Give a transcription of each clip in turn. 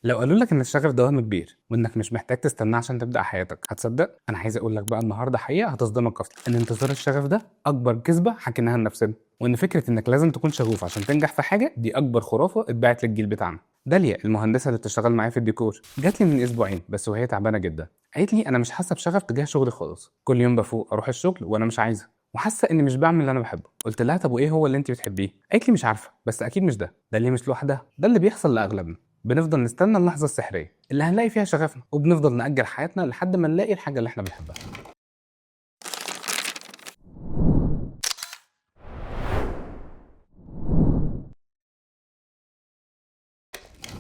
لو قالوا لك ان الشغف ده وهم كبير وانك مش محتاج تستناه عشان تبدا حياتك، هتصدق؟ انا عايز اقول لك بقى النهارده حقيقه هتصدمك اصلا، ان انتظار الشغف ده اكبر كذبه حكيناها لنفسنا، وان فكره انك لازم تكون شغوف عشان تنجح في حاجه دي اكبر خرافه اتباعت للجيل بتاعنا. داليا المهندسه اللي بتشتغل معايا في الديكور جات لي من اسبوعين بس وهي تعبانه جدا. قالت لي انا مش حاسه بشغف تجاه شغلي خالص، كل يوم بفوق اروح الشغل وانا مش عايزه وحاسه اني مش بعمل اللي انا بحبه. قلت لها طب وايه هو اللي انت بتحبيه؟ قالت لي مش عارفه، بس اكيد مش ده اللي مش لوحدها، ده اللي بيحصل لاغلبنا. بنفضل نستنى اللحظة السحرية اللي هنلاقي فيها شغفنا، وبنفضل نأجل حياتنا لحد ما نلاقي الحاجة اللي احنا بنحبها.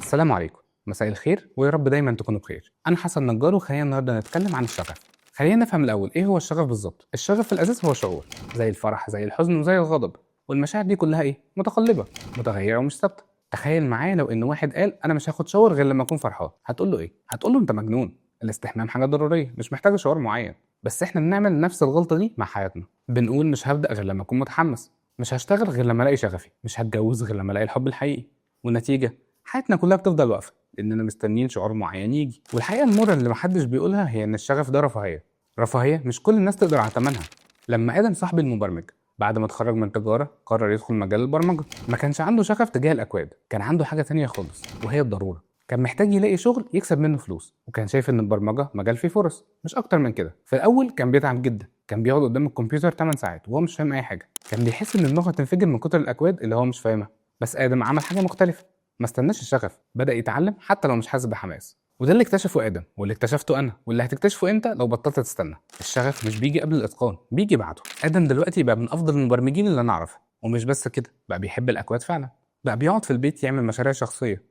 السلام عليكم، مساء الخير ويا رب دايما تكونوا بخير. أنا حسن نجار وخلينا النهارده نتكلم عن الشغف. خلينا نفهم الأول إيه هو الشغف بالظبط. الشغف في الأساس هو شعور زي الفرح زي الحزن وزي الغضب، والمشاعر دي كلها إيه؟ متقلبة، متغيرة ومش ثابتة. تخيل معايا لو إن واحد قال أنا مش هاخد شاور غير لما أكون فرحان، هتقول له إيه؟ هتقول له أنت مجنون، الاستحمام حاجة ضرورية مش محتاجة شعور معين. بس إحنا بنعمل نفس الغلطة دي مع حياتنا، بنقول مش هبدأ غير لما أكون متحمس، مش هشتغل غير لما ألاقي شغفي، مش هتجوز غير لما ألاقي الحب الحقيقي. والنتيجة حياتنا كلها بتفضل واقفة لأننا مستنيين شعور معين يجي. والحقيقة المرة اللي محدش بيقولها هي إن الشغف ده رفاهية. رفاهية مش كل الناس تقدر على ثمنها. لما آدم صاحبي المبرمج بعد ما اتخرج من تجارة قرر يدخل مجال البرمجة، ما كانش عنده شغف تجاه الأكواد، كان عنده حاجة تانية خالص وهي الضرورة. كان محتاج يلاقي شغل يكسب منه فلوس، وكان شايف إن البرمجة مجال فيه فرص مش أكتر من كده. في الأول كان بيتعب جدا، كان بيقعد قدام الكمبيوتر 8 ساعات وهو مش فاهم أي حاجة، كان بيحس إن دماغه هتنفجر من كتر الأكواد اللي هو مش فاهمها. بس آدم عمل حاجة مختلفة، ما استناش الشغف، بدأ يتعلم حتى لو مش حاسس بحماس. وده اللي اكتشفه آدم واللي اكتشفته أنا واللي هتكتشفه أنت لو بطلت تستنى. الشغف مش بيجي قبل الإتقان، بيجي بعده. آدم دلوقتي بقى من أفضل المبرمجين اللي أنا أعرفها، ومش بس كده، بقى بيحب الأكواد فعلا، بقى بيقعد في البيت يعمل مشاريع شخصية،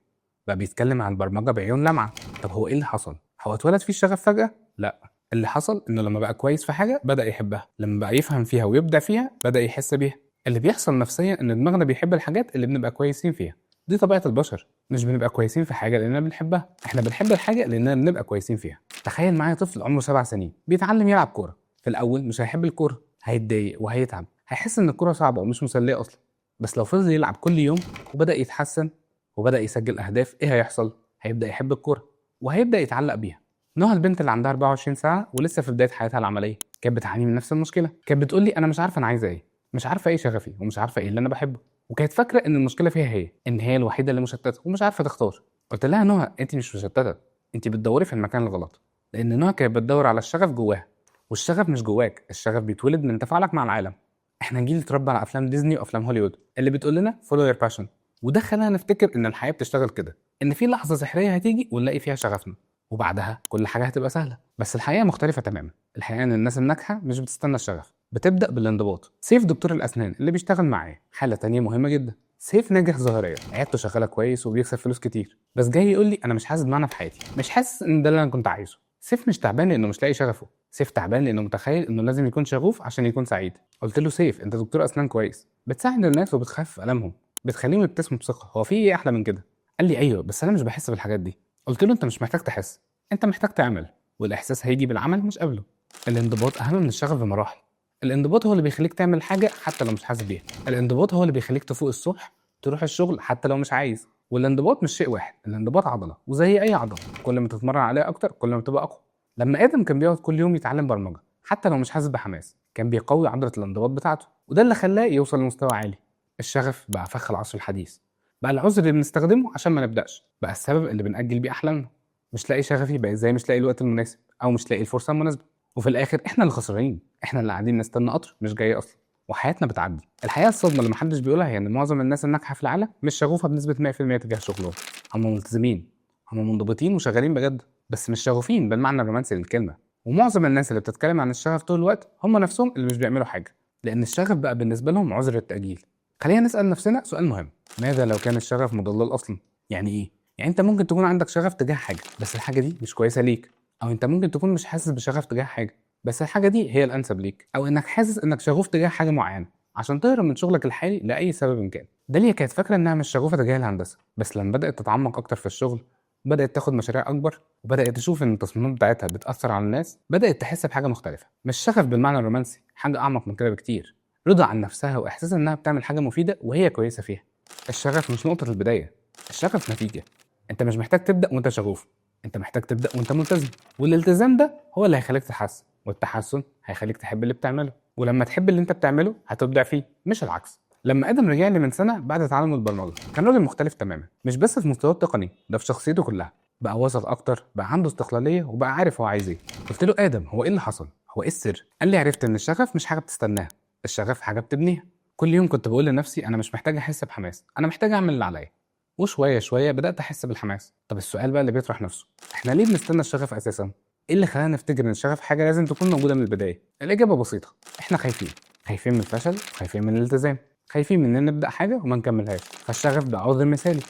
بقى بيتكلم عن البرمجة بعيون لمعة. طب هو إيه اللي حصل؟ هو اتولد فيه الشغف فجأة؟ لا، اللي حصل إنه لما بقى كويس في حاجة بدأ يحبها، لما بقى يفهم فيها ويبدع فيها بدأ يحس بيها. اللي بيحصل نفسيا إن دماغنا بيحب الحاجات اللي بنبقى كويسين فيها. دي طبيعة البشر، مش بنبقى كويسين في حاجة لأننا بنحبها، احنا بنحب الحاجة لأننا بنبقى كويسين فيها. تخيل معايا طفل عمره 7 سنين بيتعلم يلعب كورة. في الأول مش هيحب الكورة، هيتضايق وهيتعب، هيحس إن الكورة صعبة ومش مسلية أصلا. بس لو فضل يلعب كل يوم وبدأ يتحسن وبدأ يسجل أهداف، إيه هيحصل؟ هيبدأ يحب الكورة وهيبدأ يتعلق بيها. نهى البنت اللي عندها 24 ساعة ولسه في بداية حياتها العملية كانت بتعاني من نفس المشكلة، كانت بتقول لي أنا مش عارفة أنا عايزة إيه، مش عارفة إيه شغفي ومش عارفة إيه اللي أنا بحبه. وكانت فاكرة إن المشكلة فيها هي، إن هي الوحيدة اللي مشتتة ومش عارفة تختار. قلت لها نهى أنت مش مشتتة، أنت بتدوري في المكان الغلط. لأن نهى كانت بتدور على الشغف جواها، والشغف مش جواك، الشغف بيتولد من تفاعلك مع العالم. إحنا جيل اتربى على أفلام ديزني وأفلام هوليوود اللي بتقول لنا follow your passion، وده خلانا نفتكر إن الحياة بتشتغل كده، إن في لحظة سحرية هتيجي ونلاقي فيها شغفنا وبعدها كل حاجة هتبقى سهلة. بس الحقيقة مختلفة تماما. الحقيقة إن الناس الناجحة مش بتستنى الشغف، بتبدأ بالانضباط. سيف دكتور الأسنان اللي بيشتغل معايا حالة تانية مهمة جدا. سيف ناجح ظاهريا، عيادته شغالة كويس وبيكسب فلوس كتير، بس جاي يقول لي أنا مش حاسس بمعنى في حياتي، مش حاسس إن ده اللي أنا كنت عايزه. سيف مش تعبان لأنه مش لاقي شغفه، سيف تعبان لأنه متخيل إنه لازم يكون شغوف عشان يكون سعيد. قلت له سيف أنت دكتور أسنان كويس، بتساعد الناس وبتخفف ألمهم، بتخليهم يبتسموا بثقة، هو في إيه أحلى من كده؟ قال لي أيوه بس أنا مش بحس بالحاجات دي. قلت له أنت مش محتاج تحس، انت محتاج تعمل، والاحساس هيجي بالعمل مش قبله. الانضباط اهم من الشغف بمراحل. الانضباط هو اللي بيخليك تعمل حاجه حتى لو مش حاسس بيها، الانضباط هو اللي بيخليك تفوق الصبح تروح الشغل حتى لو مش عايز. والانضباط مش شيء واحد، الانضباط عضله وزي اي عضله كل ما تتمرن عليها اكتر كل ما تبقى اقوى. لما ادم كان بيقعد كل يوم يتعلم برمجه حتى لو مش حاسس بحماس، كان بيقوي عضله الانضباط بتاعته، وده اللي خلاه يوصل لمستوى عالي. الشغف بقى فخ العصر الحديث، بقى العذر اللي بنستخدمه عشان ما نبداش، بقى السبب اللي بنأجل بيه احلامنا. مش لاقي شغفي بقى ازاي مش لاقي الوقت المناسب او مش لاقي الفرصه المناسبه، وفي الاخر احنا اللي خسرانين، احنا اللي قاعدين نستنى قطر مش جاي اصلا، وحياتنا بتعدي. الحقيقه الصدمه اللي محدش بيقولها هي ان معظم الناس الناجحه في العالم مش شغوفه بنسبه 100% تجاه شغلهم. هم ملتزمين، هم منضبطين وشغالين بجد، بس مش شغوفين بالمعنى الرومانسي للكلمه. ومعظم الناس اللي بتتكلم عن الشغف طول الوقت هم نفسهم اللي مش بيعملوا حاجه، لان الشغف بقى بالنسبه لهم عذر التاجيل. خلينا نسال نفسنا سؤال مهم، ماذا لو كان الشغف مضلل اصلا؟ يعني ايه؟ يعني انت ممكن تكون عندك شغف تجاه حاجه بس الحاجه دي مش كويسه ليك، او انت ممكن تكون مش حاسس بشغف تجاه حاجه بس الحاجه دي هي الانسب ليك، او انك حاسس انك شغوف تجاه حاجه معينه عشان تهرب من شغلك الحالي لاي سبب كان. داليا كانت فاكره انها مش شغوفه تجاه الهندسه، بس لما بدات تتعمق اكتر في الشغل بدات تاخد مشاريع اكبر وبدات تشوف ان التصميمات بتاعتها بتاثر على الناس، بدات تحس بحاجه مختلفه، مش شغف بالمعنى الرومانسي، حاجه اعمق من كده بكتير، رضا عن نفسها واحساس انها بتعمل حاجه مفيده وهي كويسه فيها. الشغف مش نقطه البدايه، الشغف نتيجه. انت مش محتاج تبدا وانت شغوف، انت محتاج تبدا وانت ملتزم، والالتزام ده هو اللي هيخليك تتحسن، والتحسن هيخليك تحب اللي بتعمله، ولما تحب اللي انت بتعمله هتبدع فيه مش العكس. لما ادم رجع لي من سنه بعد تعلم البرمجه كان راجل مختلف تماما، مش بس في مستواه التقني، ده في شخصيته كلها. بقى واثق اكتر، بقى عنده استقلاليه، وبقى عارف هو عايز ايه. قلت له ادم هو ايه اللي حصل؟ هو ايه السر؟ قال لي عرفت ان الشغف مش حاجه بتستناها، الشغف حاجه بتبنيها. كل يوم كنت بقول لنفسي انا مش محتاج احس بحماس، انا محتاج اعمل اللي عليا. وشويه شويه بدات احس بالحماس. طب السؤال بقى اللي بيطرح نفسه، احنا ليه بنستنى الشغف اساسا؟ ايه اللي خلانا نفتكر ان الشغف حاجه لازم تكون موجوده من البدايه؟ الاجابه بسيطه، احنا خايفين من الفشل، خايفين من الالتزام، خايفين من ان نبدا حاجه وما نكملهاش. فالشغف بقى عذر مثالي،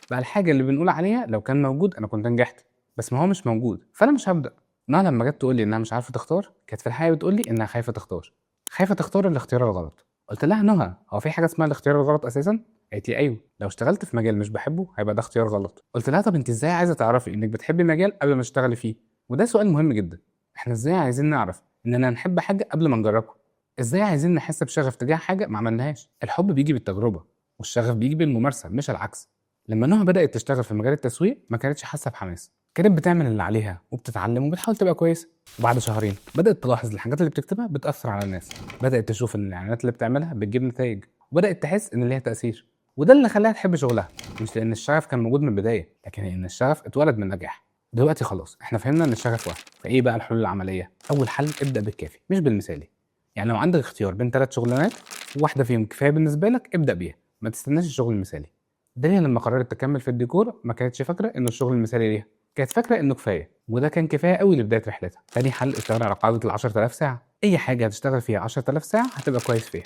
بقى الحاجه اللي بنقول عليها لو كان موجود انا كنت نجحت، بس ما هو مش موجود فانا مش هبدا. انها لما جت تقول لي انها مش عارفه تختار، كانت في الحقيقه بتقول لي انها خايفه تختار، خايفه تختار الاختيار الغلط. قلت لها نهى هو في حاجه اسمها الاختيار الغلط اساسا؟ قالت لي ايوه، لو اشتغلت في مجال مش بحبه هيبقى ده اختيار غلط. قلت لها طب انت ازاي عايزه تعرفي انك بتحبي مجال قبل ما تشتغلي فيه؟ وده سؤال مهم جدا. احنا ازاي عايزين نعرف اننا نحب حاجه قبل ما نجربها؟ ازاي عايزين نحس بشغف تجاه حاجه ما عملناهاش؟ الحب بيجي بالتجربه، والشغف بيجي بالممارسه مش العكس. لما نهى بدات تشتغل في مجال التسويق ما كانتش حاسه بحماس، كانت بتعمل اللي عليها وبتتعلم وبتحاول تبقى كويسه. وبعد شهرين بدات تلاحظ الحاجات اللي بتكتبها بتاثر على الناس، بدات تشوف ان الاعلانات اللي بتعملها بتجيب نتائج، وبدات تحس ان ليها تاثير. وده اللي خلاها تحب شغلها، مش لان الشغف كان موجود من البدايه، لكن لان الشغف اتولد من النجاح. دلوقتي خلاص احنا فهمنا ان الشغف وهم، فايه بقى الحلول العمليه؟ اول حل ابدا بالكافي مش بالمثالي. يعني لو عندك اختيار بين 3 شغلانات وواحده فيهم كفايه بالنسبه لك ابدا بيها، ما تستناش الشغل المثالي. داليا لما قررت تكمل في الديكور ما كانتش فاكره انه الشغل المثالي ليها، كانت فاكره انه كفايه، وده كان كفايه قوي لبدايه رحلتها. تاني حل اشتغل على قاعده ال 10000 ساعه. اي حاجه هتشتغل فيها 10000 ساعه هتبقى كويس فيها،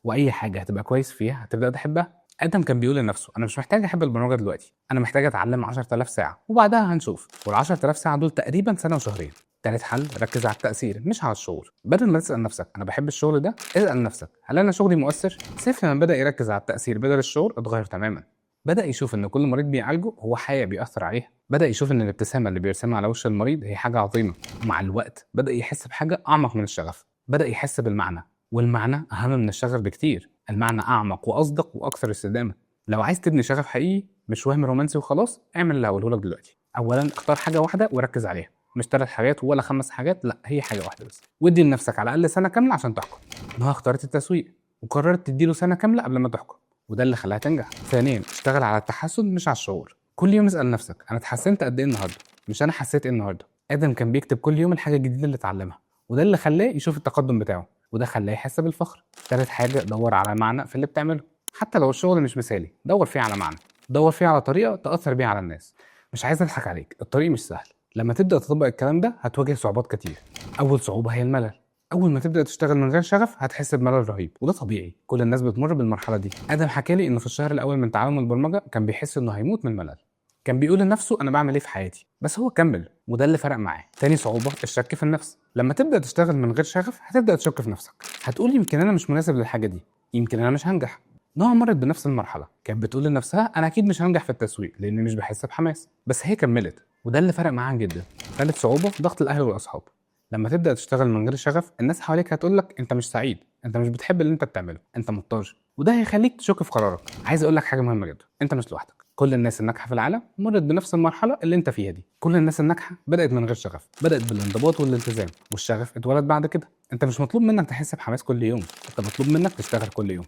واي حاجه هتبقى كويس فيها هتبدا تحبها. ادم كان بيقول لنفسه انا مش محتاج احب البرمجه دلوقتي، انا محتاج اتعلم 10000 ساعه وبعدها هنشوف. وال 10000 ساعه دول تقريبا سنه وشهرين. تالت حل ركز على التاثير مش على الشعور. بدل ما تسال نفسك انا بحب الشغل ده، اسال نفسك هل انا شغلي مؤثر؟ سيف لما بدا يركز على التاثير بدل الشعور اتغير تماما. بدأ يشوف إن كل مريض بيعالجه هو حياة بيأثر عليها، بدأ يشوف إن الابتسامة اللي بيرسمها على وش المريض هي حاجة عظيمة، ومع الوقت بدأ يحس بحاجة أعمق من الشغف، بدأ يحس بالمعنى، والمعنى أهم من الشغف بكتير، المعنى أعمق وأصدق وأكثر استدامة. لو عايز تبني شغف حقيقي مش وهم رومانسي وخلاص، اعمل اللي هقوله لك دلوقتي. أولاً اختار حاجة واحدة وركز عليها، مش 3 حاجات ولا 5 حاجات، لا هي حاجة واحدة بس، وادي لنفسك على الأقل سنة كاملة عشان تحكم. إنها اختارت التسويق وقررت تديله سنة كاملة قبل ما تحكم، وده اللي خلاها تنجح. ثانيا اشتغل على التحسن مش على الشعور. كل يوم اسال نفسك انا اتحسنت قد ايه النهارده، مش انا حسيت ايه النهارده. ادم كان بيكتب كل يوم الحاجه الجديده اللي اتعلمها، وده اللي خلاه يشوف التقدم بتاعه، وده خلاه يحس بالفخر. ثالث حاجه دور على معنى في اللي بتعمله، حتى لو الشغل مش مثالي دور فيه على معنى، دور فيه على طريقه تاثر بيها على الناس. مش عايز اضحك عليك، الطريق مش سهل. لما تبدا تطبق الكلام ده هتواجه صعوبات كتير. اول صعوبه هي الملل. اول ما تبدا تشتغل من غير شغف هتحس بملل رهيب، وده طبيعي، كل الناس بتمر بالمرحله دي. ادم حكى لي انه في الشهر الاول من تعلم البرمجه كان بيحس انه هيموت من الملل، كان بيقول لنفسه انا بعمل ايه في حياتي، بس هو كمل، وده اللي فرق معاه. تاني صعوبه الشك في النفس. لما تبدا تشتغل من غير شغف هتبدا تشك في نفسك، هتقول يمكن انا مش مناسب للحاجه دي، يمكن انا مش هنجح. نوع مرت بنفس المرحله، كانت بتقول لنفسها انا اكيد مش هنجح في التسويق لاني مش بحس بحماس، بس هي كملت، وده اللي فرق معاها جدا. ثالث صعوبه ضغط الاهل والاصحاب. لما تبدا تشتغل من غير شغف الناس حواليك هتقول لك انت مش سعيد، انت مش بتحب اللي انت بتعمله، انت مضطر، وده هيخليك تشك في قرارك. عايز اقول لك حاجه مهمه جدا، انت مش لوحدك، كل الناس الناجحه في العالم مرت بنفس المرحله اللي انت فيها دي. كل الناس الناجحه بدات من غير شغف، بدات بالانضباط والالتزام، والشغف اتولد بعد كده. انت مش مطلوب منك تحس بحماس كل يوم، انت مطلوب منك تشتغل كل يوم.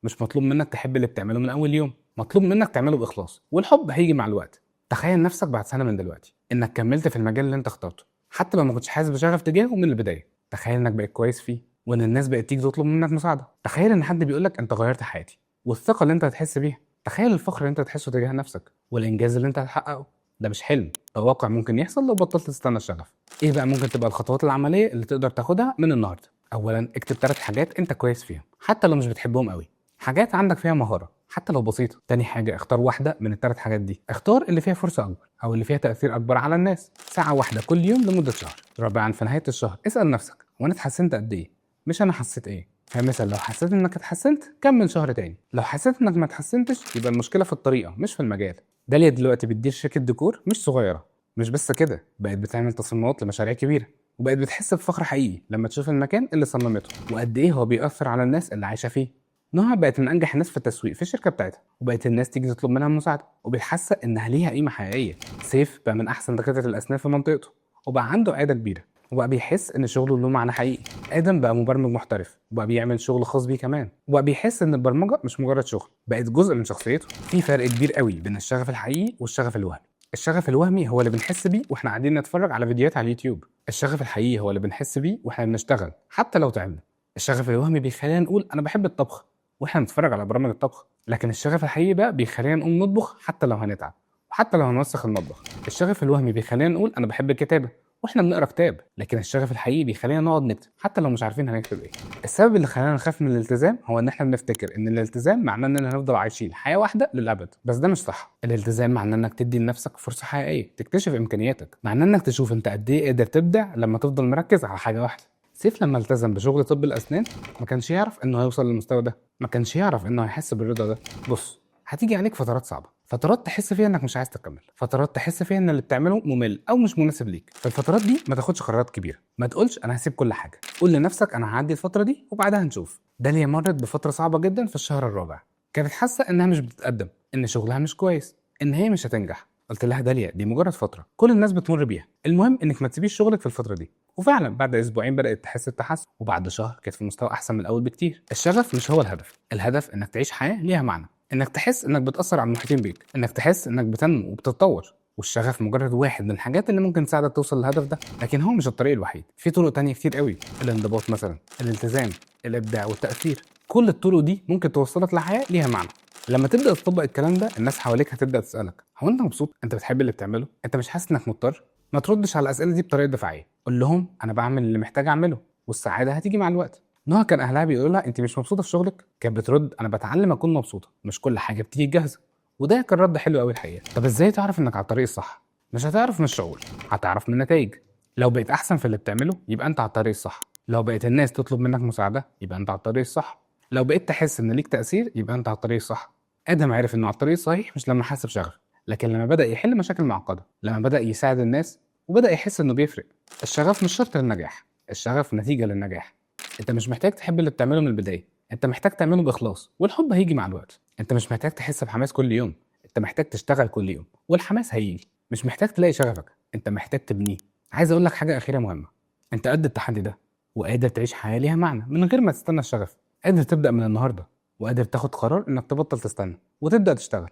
مش مطلوب منك تحب اللي بتعمله من اول يوم، مطلوب منك تعمله باخلاص، والحب هيجي مع الوقت. تخيل نفسك بعد سنه من دلوقتي انك كملت في المجال اللي انت اخترته، حتى لو ما كنتش حاسس بشغف تجاهه من البدايه. تخيل انك بقيت كويس فيه، وان الناس بقت تيجي تطلب منك مساعده. تخيل ان حد بيقول لك انت غيرت حياتي، والثقه اللي انت هتحس بيها. تخيل الفخر اللي انت هتحسه تجاه نفسك، والانجاز اللي انت هتحققه. ده مش حلم، ده واقع ممكن يحصل لو بطلت تستنى الشغف. ايه بقى ممكن تبقى الخطوات العمليه اللي تقدر تاخدها من النهارده؟ اولا اكتب 3 حاجات انت كويس فيهم حتى لو مش بتحبهم قوي، حاجات عندك فيها مهاره حتى لو بسيطه. تاني حاجه اختار واحده من ال3 حاجات دي، اختار اللي فيها فرصه اكبر او اللي فيها تاثير اكبر على الناس، ساعه واحده كل يوم لمده شهر. رابعا في نهايه الشهر اسال نفسك وانا اتحسنت قد ايه، مش انا حسيت ايه. فمثلا لو حسيت انك اتحسنت كمل شهر تاني، لو حسيت انك ما اتحسنتش يبقى المشكله في الطريقه مش في المجال. داليا دلوقتي بتدير شركه ديكور مش صغيره، مش بس كده بقت بتعمل تصميمات لمشاريع كبيره، وبقت بتحس بفخر حقيقي لما تشوف المكان اللي صممته وقد ايه هو بيأثر على الناس اللي عايشه فيه. نهى بقت من انجح الناس في التسويق في الشركه بتاعتها، وبقت الناس تيجي تطلب منها مساعده وبتحس انها ليها قيمه حقيقيه. سيف بقى من احسن دكاتره الاسنان في منطقته، وبقى عنده عياده كبيره، وبقى بيحس ان شغله له معنى حقيقي. ادم بقى مبرمج محترف، وبقى بيعمل شغل خاص بيه كمان، وبقى بيحس ان البرمجه مش مجرد شغل، بقت جزء من شخصيته. في فرق كبير قوي بين الشغف الحقيقي والشغف الوهمي. الشغف الوهمي هو اللي بنحس بيه واحنا قاعدين نتفرج على فيديوهات على اليوتيوب. الشغف الحقيقي هو اللي بنحس بيه واحنا بنشتغل حتى لو تعبنا. الشغف الوهمي بيخلينا نقول انا بحب الطبخ واحنا بنتفرج على برامج الطبخ، لكن الشغف الحقيقي بقى بيخلينا نقوم نطبخ حتى لو هنتعب وحتى لو هنوسخ المطبخ. الشغف الوهمي بيخلينا نقول انا بحب الكتابه واحنا بنقرا كتاب، لكن الشغف الحقيقي بيخلينا نقعد نكتب حتى لو مش عارفين هنكتب ايه. السبب اللي خلانا نخاف من الالتزام هو ان احنا بنفتكر ان الالتزام معناه اننا هنفضل عايشين حياه واحده للابد، بس ده مش صح. الالتزام معناه انك تدي لنفسك فرصه حقيقيه تكتشف امكانياتك، معناه انك تشوف انت قد ايه قادر تبدع لما تفضل مركز على حاجه واحده. سيف لما التزم بشغل طب الاسنان ما كانش يعرف انه هيوصل للمستوى ده، ما كانش يعرف انه هيحس بالرضا ده. بص، هتيجي عليك فترات صعبه، فترات تحس فيها انك مش عايز تكمل، فترات تحس فيها ان اللي بتعمله ممل او مش مناسب ليك. في الفترات دي ما تاخدش قرارات كبيره، ما تقولش انا هسيب كل حاجه، قول لنفسك انا هعدي الفتره دي وبعدها هنشوف. داليا مرت بفتره صعبه جدا في الشهر الرابع، كانت حاسه انها مش بتتقدم، ان شغلها مش كويس، ان هي مش هتنجح. قلت لها داليا دي مجرد فتره كل الناس بتمر بيها، المهم انك ما تسيبيش شغلك في الفتره دي. وفعلا بعد اسبوعين بدات تحس بتحسن، وبعد شهر كانت في مستوى احسن من الاول بكتير. الشغف مش هو الهدف، الهدف انك تعيش حياه ليها معنى، انك تحس انك بتاثر على المحيطين بيك، انك تحس انك بتنمو وبتتطور. والشغف مجرد واحد من الحاجات اللي ممكن تساعدك توصل للهدف ده، لكن هو مش الطريق الوحيد. في طرق تانية كتير قوي، الانضباط مثلا، الالتزام، الابداع والتاثير. كل الطرق دي ممكن توصلك لحياه ليها معنى. لما تبدا تطبق الكلام ده الناس حواليك هتبدا تسالك هو انت مبسوط؟ انت بتحب اللي بتعمله؟ انت مش حاسس انك مضطر؟ ما تردش على الاسئله دي بطريقه دفاعيه، قول لهم انا بعمل اللي محتاج اعمله والسعاده هتيجي مع الوقت. نهى كان اهلها بيقولوا لها انت مش مبسوطه في شغلك؟ كانت بترد انا بتعلم اكون مبسوطه، مش كل حاجه بتيجي جاهزه. وده كان رد حلو قوي الحقيقه. طب ازاي تعرف انك على الطريق الصح؟ مش هتعرف من الشعور، هتعرف من النتائج. لو بقيت احسن في اللي بتعمله يبقى انت على الطريق الصح، لو بقيت الناس تطلب منك مساعده يبقى انت على الطريق الصح، لو بقيت تحس ان ليك تاثير يبقى انت على الطريق الصح. ادم عرف انه على الطريق الصحيح مش لما حس بشغف، لكن لما بدا يحل مشاكل معقده، لما بدا يساعد الناس وبدا يحس انه بيفرق. الشغف مش شرط للنجاح، الشغف نتيجه للنجاح. انت مش محتاج تحب اللي بتعمله من البدايه، انت محتاج تعمله باخلاص، والحب هيجي مع الوقت. انت مش محتاج تحس بحماس كل يوم، انت محتاج تشتغل كل يوم والحماس هيجي. مش محتاج تلاقي شغفك، انت محتاج تبنيه. عايز اقول لك حاجه اخيره مهمه، انت قد التحدي ده، وقادر تعيش حياه ليها معنى من غير ما تستنى الشغف. قادر تبدا من النهارده، وقادر تاخد قرار انك تبطل تستنى وتبدا تشتغل.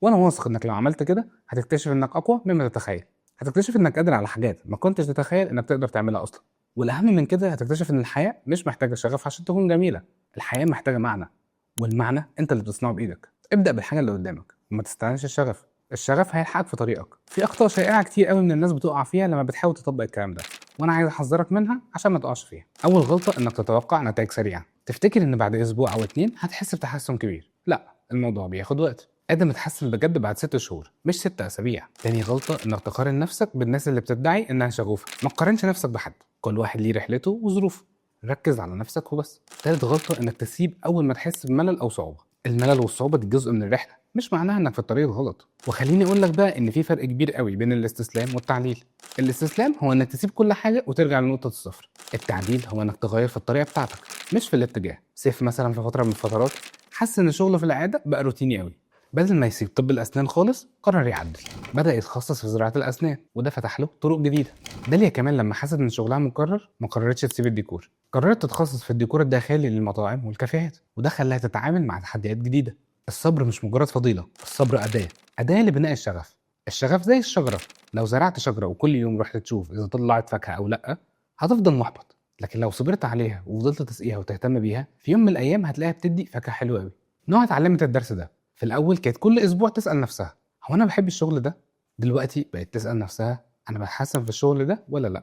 وانا واثق انك لو عملت كده هتكتشف انك اقوى مما تتخيل، هتكتشف انك قادر على حاجات ما كنتش تتخيل انك تقدر تعملها اصلا. والاهم من كده هتكتشف ان الحياه مش محتاجه شغف عشان تكون جميله، الحياه محتاجه معنى، والمعنى انت اللي بتصنعه بايدك. ابدا بالحاجه اللي قدامك وما تستناش الشغف، الشغف هيلحقك في طريقك. في اخطاء شائعه كتير قوي من الناس بتقع فيها لما بتحاول تطبق الكلام ده، وانا عايز احذرك منها عشان ما تقعش فيها. اول غلطه انك تتوقع نتائج سريعه، تفتكر ان بعد اسبوع او اتنين هتحس بتحسن كبير. لا، الموضوع بياخد وقت. ادم اتحسن بجد بعد 6 شهور مش 6 اسابيع. تاني غلطه انك تقارن نفسك بالناس اللي بتدعي انها شغوفه، ما تقارنش نفسك بحد، كل واحد ليه رحلته وظروفه، ركز على نفسك وبس. تالت غلطه انك تسيب اول ما تحس بملل او صعوبه. الملل والصعوبه دي جزء من الرحله، مش معناها انك في الطريق الغلط. وخليني اقول لك بقى ان في فرق كبير قوي بين الاستسلام والتعديل. الاستسلام هو انك تسيب كل حاجه وترجع لنقطه الصفر، التعديل هو انك تغير في الطريقه بتاعتك مش في الاتجاه. سيف مثلا في فتره من الفترات حس ان شغله في العياده بقى روتيني قوي، بدل ما يسيب طب الاسنان خالص قرر يعدل، بدا يتخصص في زراعه الاسنان وده فتح له طرق جديده. داليا كمان لما حست ان شغلها مكرر ما قررتش تسيب الديكور، قررت تتخصص في الديكور الداخلي للمطاعم والكافيهات، وده خلاها تتعامل مع تحديات جديده. الصبر مش مجرد فضيله، الصبر اداه لبناء الشغف. الشغف زي الشجره، لو زرعت شجره وكل يوم رحت تشوف اذا طلعت فاكهه او لا هتفضل محبط، لكن لو صبرت عليها وفضلت تسقيها وتهتم بيها في يوم من الايام هتلاقيها بتدي فاكهه حلوه قوي. نوع اتعلمت الدرس ده. في الاول كانت كل اسبوع تسال نفسها هو انا بحب الشغل ده؟ دلوقتي بقت تسال نفسها انا بتحسن في الشغل ده ولا لا؟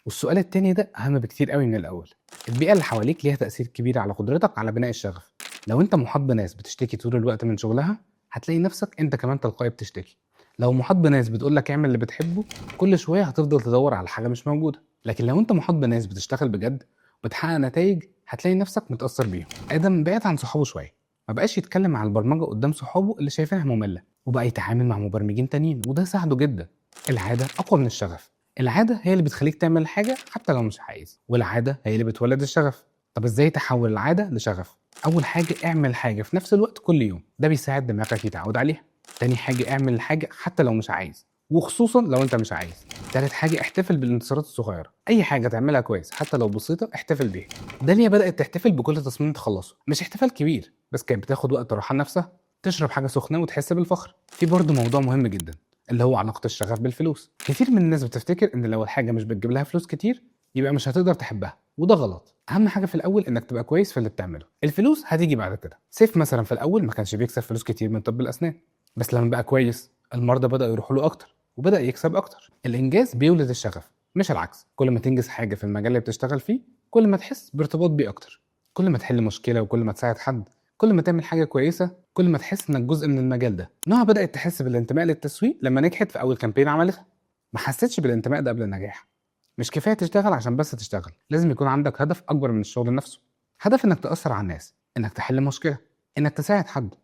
والسؤال التاني ده اهم بكتير قوي من الاول. البيئه اللي حواليك ليها تاثير كبير على قدرتك على بناء الشغف. لو انت محاط بناس بتشتكي طول الوقت من شغلها هتلاقي نفسك انت كمان تلقائي بتشتكي. لو محاط بناس بتقولك اعمل اللي بتحبه كل شويه هتفضل تدور على حاجه مش موجوده. لكن لو انت محاط بناس بتشتغل بجد وبتحقق نتائج هتلاقي نفسك متاثر بيهم. ادم بعد عن صحابه شويه، ما بقاش يتكلم عن البرمجه قدام صحابه اللي شايفينها ممله، وبقى يتعامل مع مبرمجين تانيين وده ساعده جدا. العاده اقوى من الشغف، العاده هي اللي بتخليك تعمل حاجه حتى لو مش عايز، والعاده هي اللي بتولد الشغف. طب ازاي تحول العاده لشغف؟ اول حاجه اعمل حاجه في نفس الوقت كل يوم، ده بيساعد دماغك يتعود عليها. تاني حاجه اعمل الحاجه حتى لو مش عايز، وخصوصا لو انت مش عايز. تالت حاجه احتفل بالانتصارات الصغيره، اي حاجه تعملها كويس حتى لو بسيطه احتفل بيها. داليا بدات تحتفل بكل تصميم تخلصه، مش احتفال كبير بس كانت بتاخد وقت راحه لنفسها، تشرب حاجه سخنه وتحس بالفخر. في برضه موضوع مهم جدا اللي هو علاقه الشغف بالفلوس. كتير من الناس بتفتكر ان لو الحاجه مش بتجيب لها فلوس كتير يبقى مش هتقدر تحبها، وده غلط. اهم حاجه في الاول انك تبقى كويس في اللي بتعمله، الفلوس هتيجي بعد كده. سيف مثلا في الاول ما كانش بيكسب فلوس كتير من طب الاسنان، بس لما بقى كويس المرضى بداوا يروحوا له اكتر وبدا يكسب اكتر. الانجاز بيولد الشغف مش العكس. كل ما تنجز حاجه في المجال اللي بتشتغل فيه كل ما تحس بارتباط بيه اكتر. كل ما تحل مشكله وكل ما تساعد حد، كل ما تعمل حاجه كويسه، كل ما تحس انك جزء من المجال ده. نوع بدات تحس بالانتماء للتسويق لما نجحت في اول كامبين عملتها. ما حسيتش بالانتماء ده قبل النجاح. مش كفايه تشتغل عشان بس تشتغل، لازم يكون عندك هدف اكبر من الشغل نفسه. هدف انك تاثر على الناس، انك تحل مشكله، انك تساعد حد.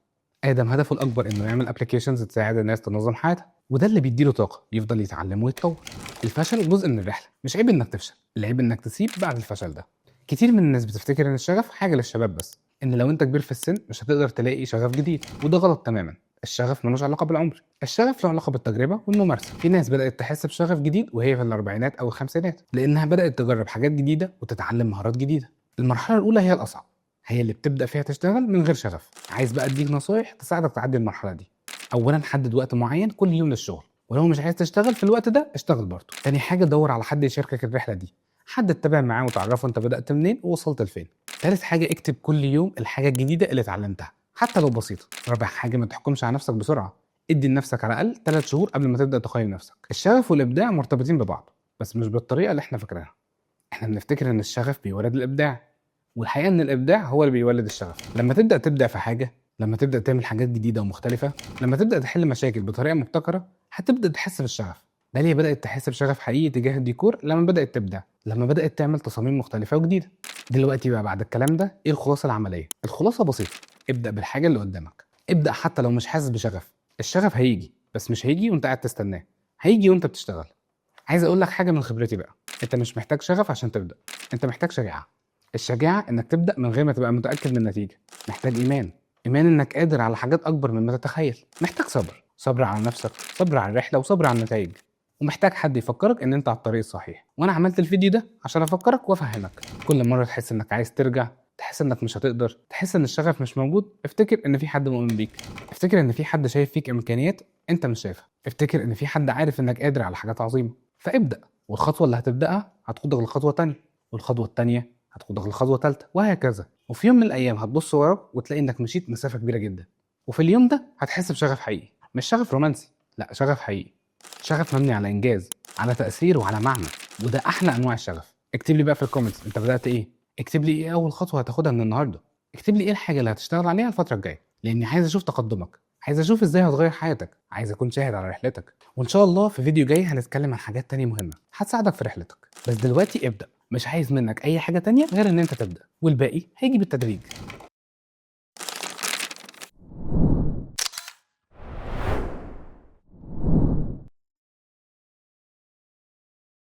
ادم هدفه الاكبر انه يعمل ابلكيشنز تساعد الناس تنظم حياتها، وده اللي بيديله طاقه يفضل يتعلم ويتطور. الفشل جزء من الرحله، مش عيب انك تفشل، العيب انك تسيب بعد الفشل ده. كتير من الناس بتفتكر ان الشغف حاجه للشباب بس، ان لو انت كبير في السن مش هتقدر تلاقي شغف جديد، وده غلط تماما. الشغف ملوش علاقه بالعمر، الشغف له علاقه بالتجربه والممارسه. في ناس بدات تحس بشغف جديد وهي في الاربعينات او الخمسينات، لانها بدات تجرب حاجات جديده وتتعلم مهارات جديده. المرحله الاولى هي الاصعب، هي اللي بتبدا فيها تشتغل من غير شغف. عايز بقى اديك نصايح تساعدك تعدي المرحله دي. اولا حدد وقت معين كل يوم للشغل، ولو مش عايز تشتغل في الوقت ده اشتغل برضه. تاني حاجه دور على حد يشاركك الرحله دي، حد تتابع معاه وتعرفه انت بدات منين ووصلت لفين. تالت حاجه اكتب كل يوم الحاجه الجديده اللي اتعلمتها حتى لو بسيطه. رابع حاجه ما تحكمش على نفسك بسرعه، ادي لنفسك على الاقل 3 شهور قبل ما تبدا تقيم نفسك. الشغف والابداع مرتبطين ببعض بس مش بالطريقه اللي احنا فاكرينها. احنا بنفتكر ان الشغف بيولد الابداع، والحقيقه ان الابداع هو اللي بيولد الشغف. لما تبدا تبدع في حاجه، لما تبدا تعمل حاجات جديده ومختلفه، لما تبدا تحل مشاكل بطريقه مبتكره، هتبدا تحس بالشغف. داليا بدات تحس بشغف حقيقي تجاه الديكور لما بدات تبدع، لما بدات تعمل تصاميم مختلفه وجديده. دلوقتي بقى بعد الكلام ده ايه الخلاصه العمليه؟ الخلاصه بسيطه، ابدا بالحاجه اللي قدامك، ابدا حتى لو مش حاسس بشغف. الشغف هيجي بس مش هيجي وانت قاعد تستناه، هيجي وانت بتشتغل. عايز اقول لك حاجه من خبرتي بقى، انت مش محتاج شغف عشان تبدا، انت محتاج شجاعه. الشجاعه انك تبدا من غير ما تبقى متاكد من النتيجه. محتاج ايمان انك قادر على حاجات اكبر مما تتخيل. محتاج صبر على نفسك، صبر على الرحله وصبر على النتائج. ومحتاج حد يفكرك ان انت على الطريق الصحيح. وانا عملت الفيديو ده عشان افكرك وافهمك. كل مره تحس انك عايز ترجع، تحس انك مش هتقدر، تحس ان الشغف مش موجود، افتكر ان في حد مؤمن بيك، افتكر ان في حد شايف فيك امكانيات انت مش شايفها، افتكر ان في حد عارف انك قادر على حاجات عظيمه. فابدا، والخطوه اللي هتبداها هتقودك لخطوه تانية، والخطوه التانية هتاخدك لخطوه ثالثه، وهكذا. وفي يوم من الايام هتبص وراك وتلاقي انك مشيت مسافه كبيره جدا. وفي اليوم ده هتحس بشغف حقيقي، مش شغف رومانسي، لا شغف حقيقي، شغف مبني على انجاز، على تاثير وعلى معنى. وده احلى انواع الشغف. اكتب لي بقى في الكومنتس انت بدات ايه، اكتب لي ايه اول خطوه هتاخدها من النهارده، اكتب لي ايه الحاجه اللي هتشتغل عليها الفتره الجايه، لاني عايز اشوف تقدمك، عايز اشوف ازاي هتغير حياتك، عايز اكون شاهد على رحلتك. وان شاء الله في فيديو جاي هنتكلم عن حاجات تانية مهمه هتساعدك في رحلتك. بس دلوقتي ابدا، مش عايز منك اي حاجه تانية غير ان انت تبدا، والباقي هيجي بالتدريج.